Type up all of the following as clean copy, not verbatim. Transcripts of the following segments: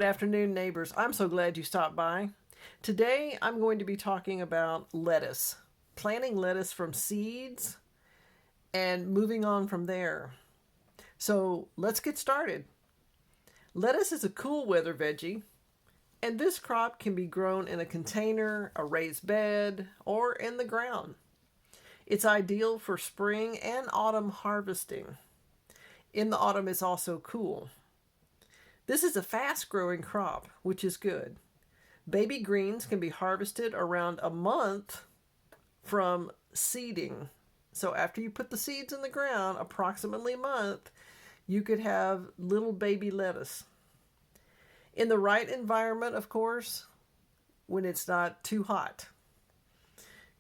Good afternoon, neighbors. I'm so glad you stopped by. Today, I'm going to be talking about lettuce, planting lettuce from seeds and moving on from there. So, let's get started. Lettuce is a cool weather veggie, and this crop can be grown in a container, a raised bed, or in the ground. It's ideal for spring and autumn harvesting. In the autumn, it's also cool. This is a fast growing crop, which is good. Baby greens can be harvested around a month from seeding. So after you put the seeds in the ground, approximately a month, you could have little baby lettuce. In the right environment, of course, when it's not too hot.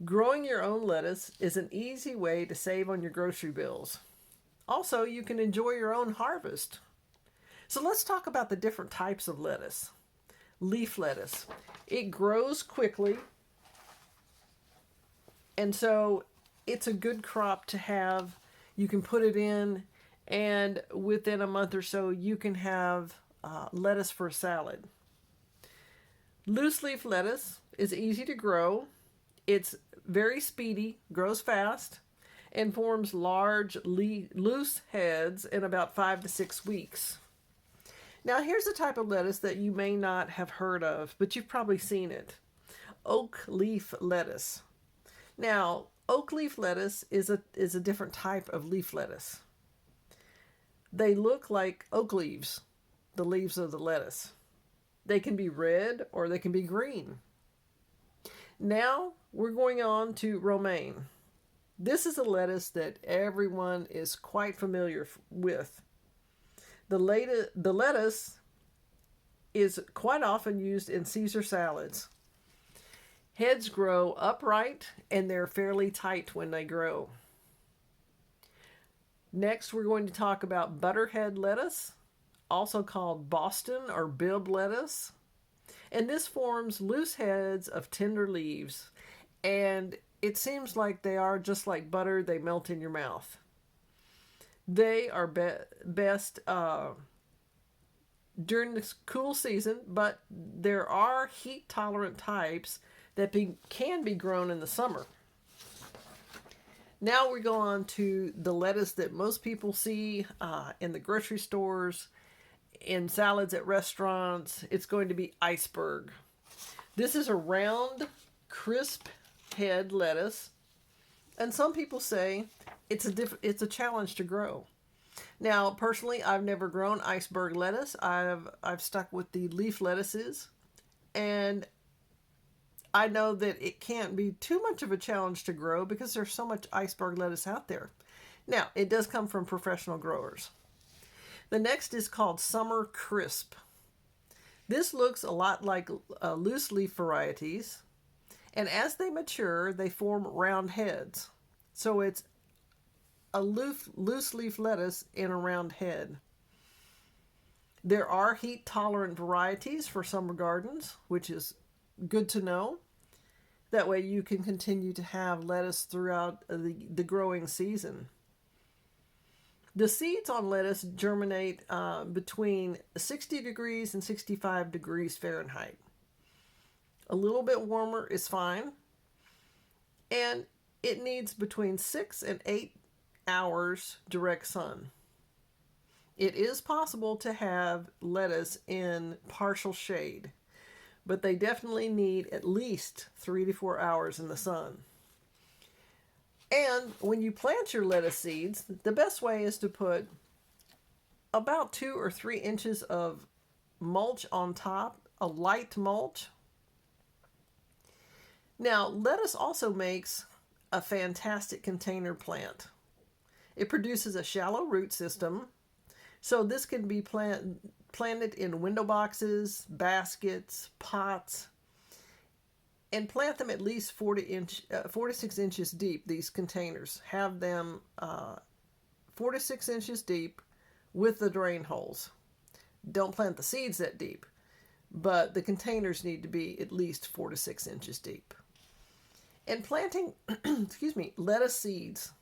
Growing your own lettuce is an easy way to save on your grocery bills. Also, you can enjoy your own harvest. So let's talk about the different types of lettuce. Leaf lettuce. It grows quickly, and so it's a good crop to have. You can put it in, and within a month or so, you can have lettuce for a salad. Loose leaf lettuce is easy to grow. It's very speedy, grows fast, and forms large loose heads in about 5 to 6 weeks. Now, here's a type of lettuce that you may not have heard of, but you've probably seen it. Oak leaf lettuce. Now, oak leaf lettuce is a different type of leaf lettuce. They look like oak leaves, the leaves of the lettuce. They can be red or they can be green. Now, we're going on to romaine. This is a lettuce that everyone is quite familiar with. The lettuce is quite often used in Caesar salads. Heads grow upright and they're fairly tight when they grow. Next, we're going to talk about butterhead lettuce, also called Boston or Bib lettuce. And this forms loose heads of tender leaves. And it seems like they are just like butter, they melt in your mouth. They are best during the cool season, but there are heat tolerant types that can be grown in the summer. Now we go on to the lettuce that most people see in the grocery stores, in salads at restaurants. It's going to be iceberg. This is a round, crisp head lettuce, and some people say it's a challenge to grow. Now, personally, I've never grown iceberg lettuce. I've stuck with the leaf lettuces, and I know that it can't be too much of a challenge to grow because there's so much iceberg lettuce out there. Now, it does come from professional growers. The next is called summer crisp. This looks a lot like loose leaf varieties, and as they mature, they form round heads. So it's a loose leaf lettuce in a round head. There are heat tolerant varieties for summer gardens, which is good to know. That way you can continue to have lettuce throughout the growing season. The seeds on lettuce germinate between 60 degrees and 65 degrees Fahrenheit. A little bit warmer is fine. And it needs between 6 and 8 hours direct sun. It is possible to have lettuce in partial shade, but they definitely need at least 3 to 4 hours in the sun. And when you plant your lettuce seeds, the best way is to put about 2 or 3 inches of mulch on top, a light mulch. Now, lettuce also makes a fantastic container plant. It produces a shallow root system, so this can be planted in window boxes, baskets, pots, and plant them at least 4 to 6 inches deep. These containers have them 4 to 6 inches deep with the drain holes. Don't plant the seeds that deep, but the containers need to be at least 4 to 6 inches deep. And planting, lettuce seeds.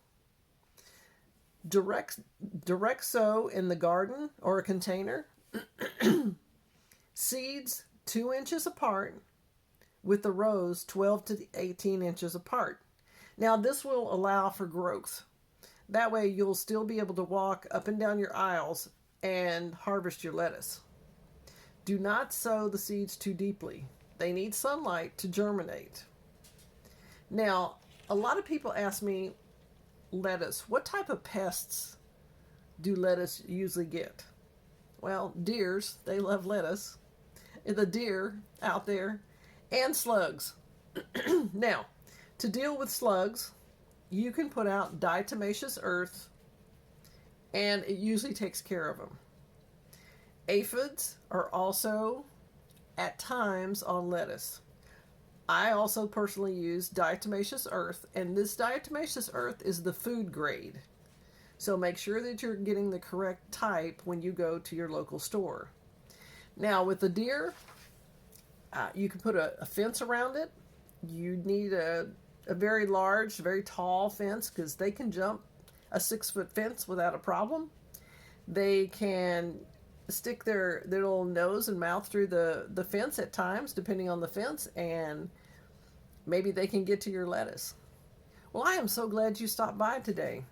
Direct sow in the garden or a container. Seeds 2 inches apart, with the rows 12 to 18 inches apart. Now this will allow for growth. That way you'll still be able to walk up and down your aisles and harvest your lettuce. Do not sow the seeds too deeply. They need sunlight to germinate. Now, a lot of people ask me, lettuce, what type of pests do lettuce usually get? Well, deers, they love lettuce. The deer out there, and slugs. Now, to deal with slugs, you can put out diatomaceous earth, and it usually takes care of them. Aphids are also at times on lettuce. I also personally use diatomaceous earth, and this diatomaceous earth is the food grade. So make sure that you're getting the correct type when you go to your local store. Now with the deer, you can put a fence around it. You need a very large, very tall fence because they can jump a 6-foot fence without a problem. They can stick their little nose and mouth through the fence at times, depending on the fence, and maybe they can get to your lettuce. Well, I am so glad you stopped by today.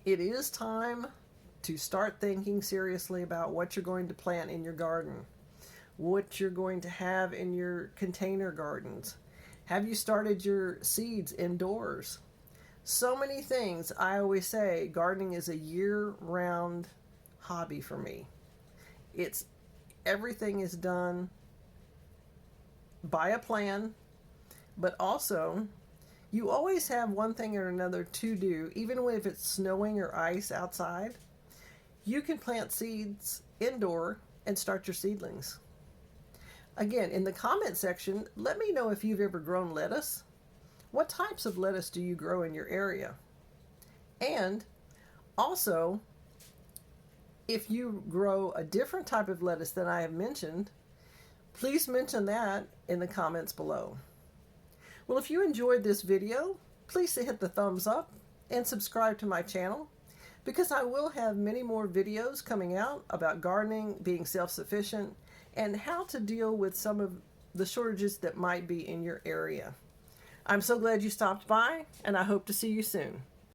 It is time to start thinking seriously about what you're going to plant in your garden, what you're going to have in your container gardens. Have you started your seeds indoors? So many things. I always say gardening is a year-round hobby for me. Everything is done by a plan, but also you always have one thing or another to do. Even if it's snowing or ice outside, you can plant seeds indoor and start your seedlings. Again, in the comment section, let me know if you've ever grown lettuce. What types of lettuce do you grow in your area? And also, if you grow a different type of lettuce than I have mentioned, please mention that in the comments below. Well, if you enjoyed this video, please hit the thumbs up and subscribe to my channel, because I will have many more videos coming out about gardening, being self-sufficient, and how to deal with some of the shortages that might be in your area. I'm so glad you stopped by, and I hope to see you soon.